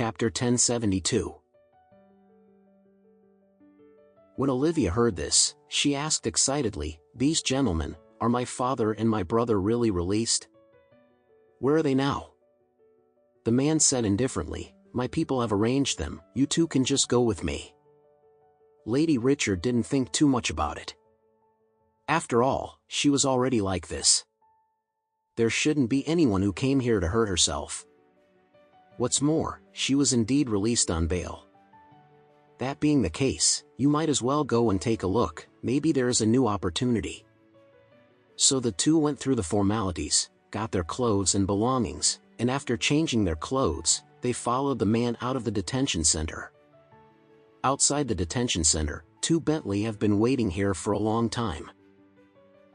Chapter 1072. When Olivia heard this, she asked excitedly, "These gentlemen, are my father and my brother really released? Where are they now?" The man said indifferently, "My people have arranged them, you two can just go with me." Lady Richard didn't think too much about it. After all, she was already like this. There shouldn't be anyone who came here to hurt herself. What's more, she was indeed released on bail. That being the case, you might as well go and take a look, maybe there is a new opportunity. So the two went through the formalities, got their clothes and belongings, and after changing their clothes, they followed the man out of the detention center. Outside the detention center, two Bentley have been waiting here for a long time.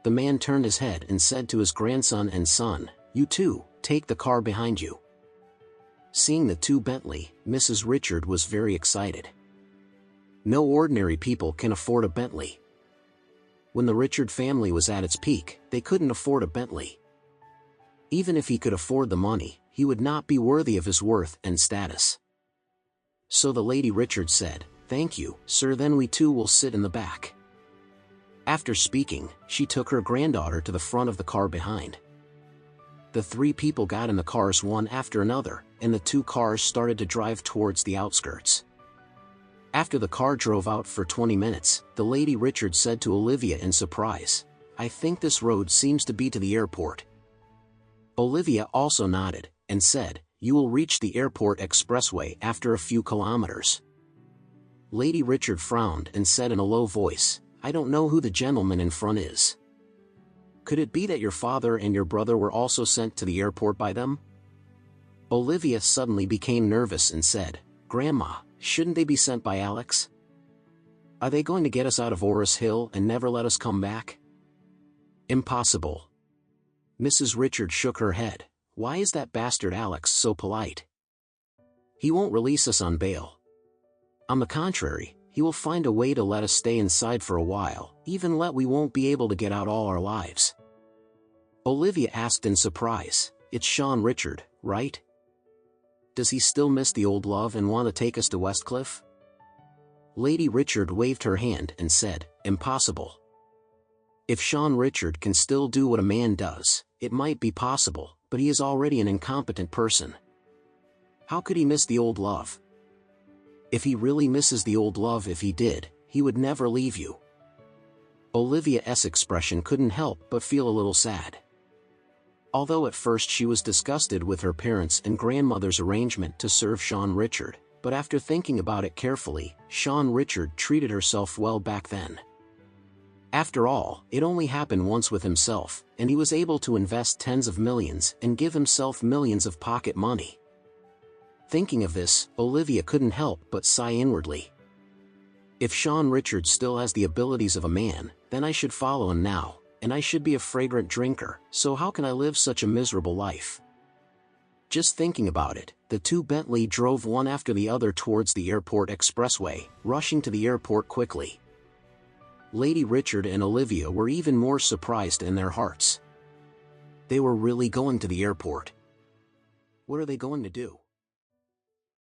The man turned his head and said to his grandson and son, "You two, take the car behind you." Seeing the two Bentley, Mrs. Richard was very excited. No ordinary people can afford a Bentley. When the Richard family was at its peak, they couldn't afford a Bentley. Even if he could afford the money, he would not be worthy of his worth and status. So the Lady Richard said, "Thank you, sir, then we two will sit in the back." After speaking, she took her granddaughter to the front of the car behind. The three people got in the cars one after another, and the two cars started to drive towards the outskirts. After the car drove out for 20 minutes, the Lady Richard said to Olivia in surprise, "I think this road seems to be to the airport." Olivia also nodded, and said, "You will reach the airport expressway after a few kilometers." Lady Richard frowned and said in a low voice, "I don't know who the gentleman in front is. Could it be that your father and your brother were also sent to the airport by them?" Olivia suddenly became nervous and said, "Grandma, shouldn't they be sent by Alex? Are they going to get us out of Orris Hill and never let us come back?" "Impossible." Mrs. Richard shook her head. "Why is that bastard Alex so polite? He won't release us on bail. On the contrary, he will find a way to let us stay inside for a while, even let we won't be able to get out all our lives." Olivia asked in surprise, "It's Sean Richard, right? Does he still miss the old love and want to take us to Westcliff?" Lady Richard waved her hand and said, "Impossible. If Sean Richard can still do what a man does, it might be possible, but he is already an incompetent person. How could he miss the old love? If he really misses the old love, if he did, he would never leave you." Olivia's expression couldn't help but feel a little sad. Although at first she was disgusted with her parents' and grandmother's arrangement to serve Sean Richard, but after thinking about it carefully, Sean Richard treated herself well back then. After all, it only happened once with himself, and he was able to invest tens of millions and give himself millions of pocket money. Thinking of this, Olivia couldn't help but sigh inwardly. If Sean Richard still has the abilities of a man, then I should follow him now, and I should be a fragrant drinker, so how can I live such a miserable life? Just thinking about it, the two Bentley drove one after the other towards the airport expressway, rushing to the airport quickly. Lady Richard and Olivia were even more surprised in their hearts. They were really going to the airport. What are they going to do?